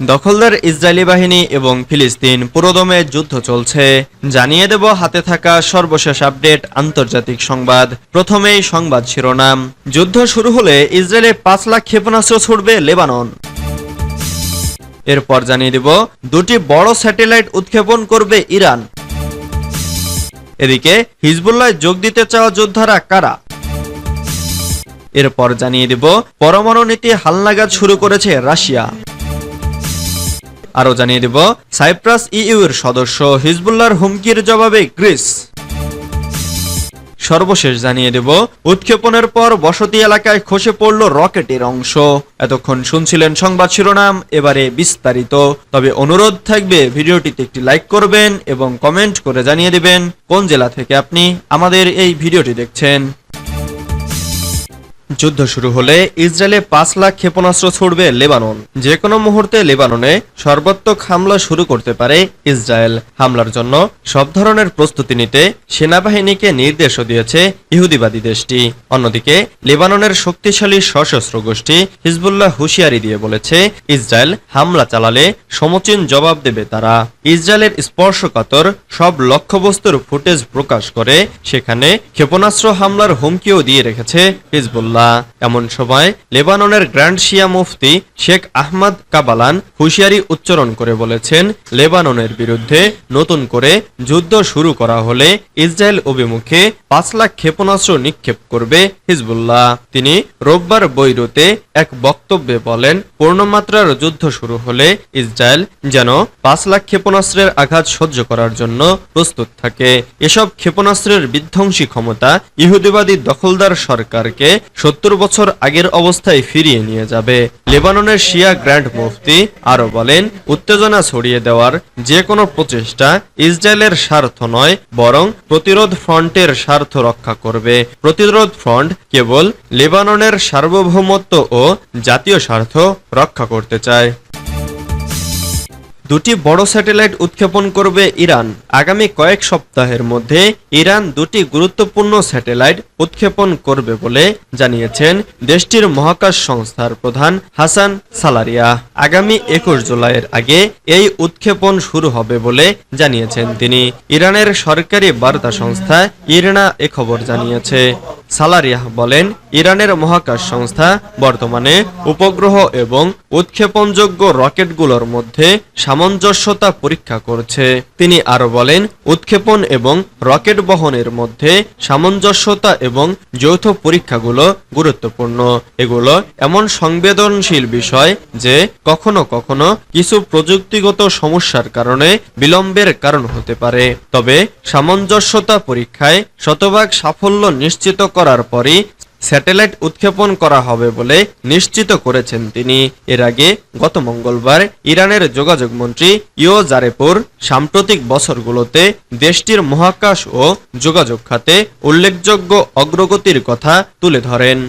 দখলদার ইসরায়েলি বাহিনী এবং ফিলিস্তিন পুরোদমে যুদ্ধ চলছে। জানিয়ে দেব হাতে থাকা সর্বশেষ আপডেট আন্তর্জাতিক সংবাদ। প্রথমেই সংবাদ শিরোনাম। যুদ্ধ শুরু হলে ইসরায়েলে ৫ লাখ ক্ষেপণাস্ত্র ছুড়বে লেবানন। এরপর জানিয়ে দেব দুটি বড় স্যাটেলাইট উৎক্ষেপণ করবে ইরান। এদিকে হিজবুল্লায় যোগ দিতে চাওয়া যোদ্ধারা কারা? এরপর জানিয়ে দেব পরমাণু নীতি হালনাগাদ শুরু করেছে রাশিয়া। আরও জানিয়ে দেব সাইপ্রাস ইইউ এর সদস্য, হিজবুল্লাহর হুমকির জবাবে গ্রিস। সর্বশেষ জানিয়ে দেব উৎক্ষেপণের পর বসতি এলাকায় খসে পড়ল রকেটের অংশ। এতক্ষণ শুনছিলেন সংবাদ শিরোনাম, এবারে বিস্তারিত। তবে অনুরোধ থাকবে ভিডিওটিতে একটি লাইক করবেন এবং কমেন্ট করে জানিয়ে দেবেন কোন জেলা থেকে আপনি আমাদের এই ভিডিওটি দেখছেন। যুদ্ধ শুরু হলে ইসরায়েলে ৫ লাখ ক্ষেপণাস্ত্র ছুড়বে লেবানন। যে কোনো মুহূর্তে লেবাননে সর্বাত্মক হামলা শুরু করতে পারে ইসরায়েল। হামলার জন্য সব ধরনের প্রস্তুতি নিতে সেনাবাহিনীকে নির্দেশও দিয়েছে ইহুদিবাদী দেশটি। অন্যদিকে লেবাননের শক্তিশালী সশস্ত্র গোষ্ঠী হিজবুল্লাহ হুঁশিয়ারি দিয়ে বলেছে, ইসরায়েল হামলা চালালে সমুচীন জবাব দেবে তারা। ইসরায়েলের স্পর্শকাতর সব লক্ষ্যবস্তুর ফুটেজ প্রকাশ করে সেখানে ক্ষেপণাস্ত্র হামলার হুমকিও দিয়ে রেখেছে হিজবুল্লাহ। এমন সময় লেবাননের গ্র্যান্ড শিয়া মুফতি শেখ আহমদ কাবালান হুঁশিয়ারি উচ্চারণ করে বলেছেন, লেবাননের বিরুদ্ধে নতুন করে যুদ্ধ শুরু করা হলে ইসরায়েল অভিমুখে ৫ লাখ ক্ষেপণাস্ত্র নিক্ষেপ করবে হিজবুল্লাহ। তিনি রোববার বৈরুতে এক বক্তব্যে বলেন, পূর্ণমাত্রার যুদ্ধ শুরু হলে ইসরায়েল যেন ৫ লাখ ক্ষেপণাস্ত্রের আঘাত সহ্য করার জন্য প্রস্তুত থাকে। এসব ক্ষেপণাস্ত্রের বিধ্বংসী ক্ষমতা ইহুদিবাদী দখলদার সরকারকে ৭০ বছর আগের অবস্থায় ফিরিয়ে নিয়ে যাবে। লেবাননের শিয়া গ্র্যান্ড মুফতি আরো বলেন, উত্তেজনা ছড়িয়ে দেওয়ার যে কোনো প্রচেষ্টা ইসরায়েলের স্বার্থ নয়, বরং প্রতিরোধ ফ্রন্টের স্বার্থ রক্ষা করবে। প্রতিরোধ ফ্রন্ট কেবল লেবাননের সার্বভৌমত্ব ও জাতীয় স্বার্থ রক্ষা করতে চায়। দুটি বড় স্যাটেলাইট উৎক্ষেপণ করবে ইরান। আগামী কয়েক সপ্তাহের মধ্যে ইরান দুটি গুরুত্বপূর্ণ স্যাটেলাইট উৎক্ষেপণ করবে বলে জানিয়েছেন দেশটির মহাকাশ সংস্থার প্রধান হাসান সালারিয়া। আগামী ২১ জুলাইয়ের আগে এই উৎক্ষেপণ শুরু হবে বলে জানিয়েছেন তিনি। ইরানের সরকারি বার্তা সংস্থা ইরনা এ খবর জানিয়েছে। সালারিয়া বলেন, ইরানের মহাকাশ সংস্থা বর্তমানে উপগ্রহ এবং উৎক্ষেপণযোগ্য রকেটগুলোর মধ্যে সামঞ্জস্যতা পরীক্ষা করছে। তিনি আরো বলেন, উৎক্ষেপণ এবং রকেট বহনের মধ্যে সামঞ্জস্যতা এবং যৌথ পরীক্ষাগুলো গুরুত্বপূর্ণ। এগুলো এমন সংবেদনশীল বিষয় যে কখনো কখনো কিছু প্রযুক্তিগত সমস্যার কারণে বিলম্বের কারণ হতে পারে। তবে সামঞ্জস্যতা পরীক্ষায় শতভাগ সাফল্য নিশ্চিত করার পরই স্যাটেলাইট উৎক্ষেপণ করা হবে বলে নিশ্চিত করেছেন তিনি। এর আগে গত মঙ্গলবার ইরানের যোগাযোগ মন্ত্রী ইও জারেপুর সাম্প্রতিক বছরগুলোতে দেশটির মহাকাশ ও যোগাযোগ খাতে উল্লেখযোগ্য অগ্রগতির কথা তুলে ধরেন।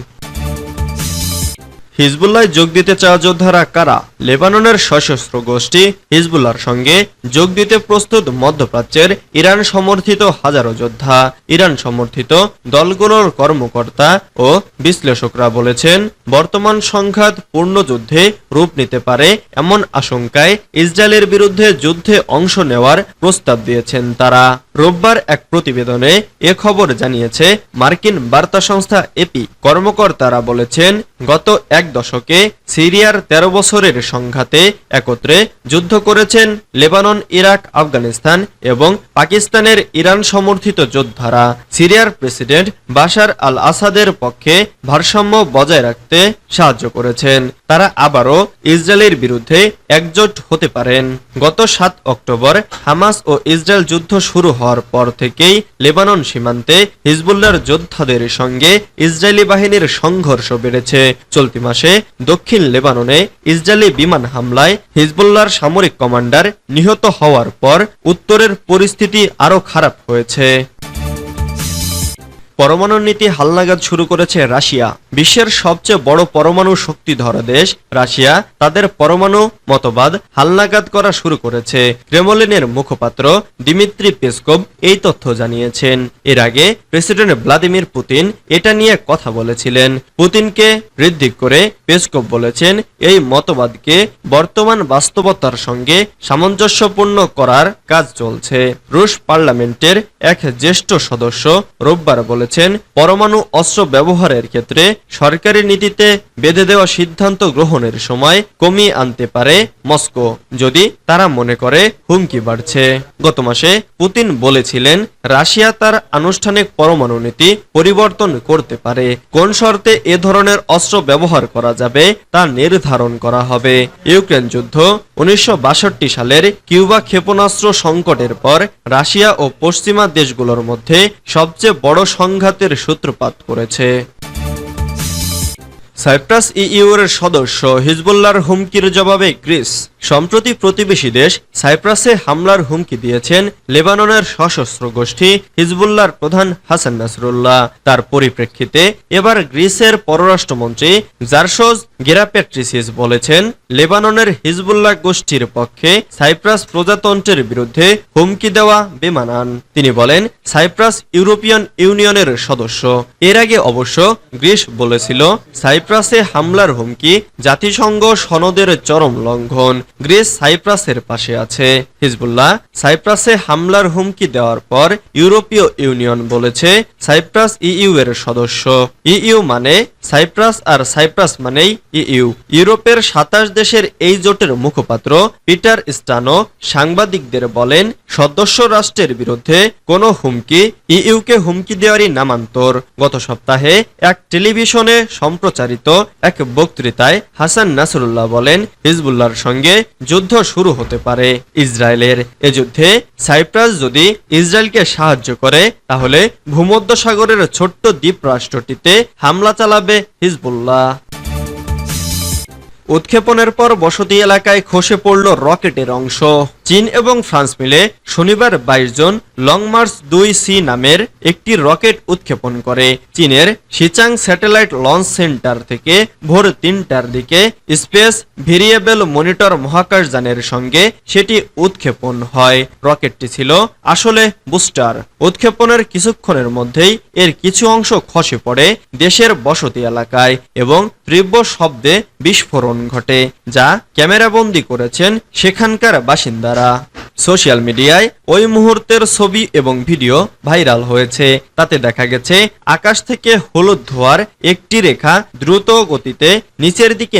হিজবুল্লায় যোগ দিতে চাওয়া যোদ্ধারা কারা? লেবাননের সশস্ত্র গোষ্ঠী হিজবুল্লাহর সঙ্গে যোগ দিতে প্রস্তুত মধ্যপ্রাচ্যের ইরান সমর্থিত হাজারো যোদ্ধা। ইরান সমর্থিত দলগুলোর কর্মকর্তা ও বিশ্লেষকরা বলেছেন, বর্তমান সংঘাত পূর্ণ যুদ্ধে রূপ নিতে পারে এমন আশঙ্কায় ইসরায়েলের বিরুদ্ধে যুদ্ধে অংশ নেওয়ার প্রস্তাব দিয়েছেন তারা। রোববার এক প্রতিবেদনে এ খবর জানিয়েছে মার্কিন বার্তা সংস্থা এপি। কর্মকর্তারা বলেছেন, গত এক দশকে সিরিয়ার ১৩ বছরের সংঘাতে একত্রে যুদ্ধ করেছেন লেবানন, ইরাক, আফগানিস্তান এবং পাকিস্তানের ইরান সমর্থিত যোদ্ধারা। সিরিয়ার প্রেসিডেন্ট বাশার আল আসাদের পক্ষে ভারসাম্য বজায় রাখতে সাহায্য করেছেন। তারা আবারও ইসরায়েলের বিরুদ্ধে একজোট হতে পারেন। গত ৭ অক্টোবর হামাস ও ইসরায়েল যুদ্ধ শুরু হওয়ার পর থেকেই লেবানন সীমান্তে হিজবুল্লাহর যোদ্ধাদের সঙ্গে ইসরায়েলি বাহিনীর সংঘর্ষ বেড়েছে। চলতি মাসে দক্ষিণ লেবাননে ইসরায়েলি বিমান হামলায় হিজবুল্লাহর সামরিক কমান্ডার নিহত হওয়ার পর উত্তরের পরিস্থিতি আরও খারাপ হয়েছে। পরমাণু নীতি হালনাগাদ শুরু করেছে রাশিয়া। বিশ্বের সবচেয়ে বড় পরমাণু শক্তিধর দেশ রাশিয়া তাদের পরমাণু মতবাদ হালনাগাদ করা শুরু করেছে। ক্রেমলিনের মুখপাত্র দিমিত্রি পেসকভ এই তথ্য জানিয়েছেন। এর আগে প্রেসিডেন্ট ভ্লাদিমির পুতিন এটা নিয়ে কথা বলেছিলেন। পুতিনকে বৃদ্ধি করে পেসকভ বলেছেন, এই মতবাদকে বর্তমান বাস্তবতার সঙ্গে সামঞ্জস্যপূর্ণ করার কাজ চলছে। রুশ পার্লামেন্টের এক জ্যেষ্ঠ সদস্য রোববার বলেছেন, পরমাণু অস্ত্র ব্যবহারের ক্ষেত্রে সরকারি নীতিতে বেঁধে দেওয়া সিদ্ধান্ত গ্রহণের সময় কমিয়ে আনতে পারে মস্কো, যদি তারা মনে করে হুমকি বাড়ছে। গত মাসে পুতিন বলেছিলেন, রাশিয়া তার আনুষ্ঠানিক পরমাণু নীতি পরিবর্তন করতে পারে। কোন শর্তে এ ধরনের অস্ত্র ব্যবহার করা যাবে তা নির্ধারণ করা হবে। ইউক্রেন যুদ্ধ 1962 সালের কিউবা ক্ষেপণাস্ত্র সংকটের পর রাশিয়া ও পশ্চিমা দেশগুলোর মধ্যে সবচেয়ে বড় সংঘাতের সূত্রপাত করেছে। সাইপ্রাস ইইউর সদস্য হিজবুল্লাহর হুমকির জবাবে গ্রিস। সম্প্রতি প্রতিবেশী দেশ সাইপ্রাসে হামলার হুমকি দিয়েছেন লেবাননের সশস্ত্র গোষ্ঠী হিজবুল্লাহর প্রধান হাসান নাসরুল্লাহ। তার পরিপ্রেক্ষিতে এবার গ্রিসের পররাষ্ট্রমন্ত্রী জার্সোস গেরাপেট্রিসিস বলেছেন, লেবাননের হিজবুল্লাহ গোষ্ঠীর পক্ষে সাইপ্রাস প্রজাতন্ত্রের বিরুদ্ধে হুমকি দেওয়া বেমানান। তিনি বলেন, সাইপ্রাস ইউরোপিয়ান ইউনিয়নের সদস্য। এর আগে অবশ্য গ্রিস বলেছিল, সাইপ্রাসে হামলার হুমকি জাতিসংঘ সনদের চরম লঙ্ঘন। গ্রিস সাইপ্রাসের পাশে আছে। হিজবুল্লাহ সাইপ্রাসে হামলার হুমকি দেওয়ার পর ইউরোপীয় ইউনিয়ন বলেছে, সাইপ্রাস ইইউ এর সদস্য। ইইউ মানে সাইপ্রাস আর সাইপ্রাস মানেই ইইউ। ইউরোপের 27 দেশের এই জোটের মুখপাত্র পিটার স্টানো সাংবাদিকদের বলেন, সদস্য রাষ্ট্রের বিরুদ্ধে কোনো হুমকি ইইউকে হুমকি দেওয়ারই নামান্তর। গত সপ্তাহে এক টেলিভিশনে সম্প্রচারিত এক বক্তৃতায় হাসান নাসরুল্লাহ বলেন, হিজবুল্লাহর সঙ্গে যুদ্ধ শুরু হতে পারে ইসরায়েলের। এ যুদ্ধে সাইপ্রাস যদি ইসরায়েলকে সাহায্য করে, তাহলে ভূমধ্যসাগরের ছোট্ট দ্বীপ রাষ্ট্রটিতে হামলা চালাবে হিজবুল্লাহ। উৎক্ষেপণের পর বসতি এলাকায় খসে পড়ল রকেটের অংশ। চীন এবং ফ্রান্স মিলে শনিবার 22 জন লং মার্চ 2C নামের একটি রকেট উৎক্ষেপণ করে। চীনের শিচাং স্যাটেলাইট লঞ্চ সেন্টার থেকে ভোর 3টার দিকে স্পেস ভেরিয়েবল মনিটর মহাকাশযানের সঙ্গে সেটি উৎক্ষেপণ হয়। রকেটটি ছিল আসলে বুস্টার। উৎক্ষেপণের কিছুক্ষণের মধ্যেই এর কিছু অংশ খসে পড়ে দেশের বসতি এলাকায় এবং তীব্র শব্দে বিস্ফোরণ ঘটে, যা ক্যামেরাবন্দি করেছেন সেখানকার বাসিন্দারা। সোশ্যাল মিডিয়ায় ওই মুহূর্তের ছবি এবং ভিডিও ভাইরাল হয়েছে। তাতে দেখা গেছে আকাশ থেকে হলুদ ধোঁয়ার একটি রেখা দ্রুত গতিতে নিচের দিকে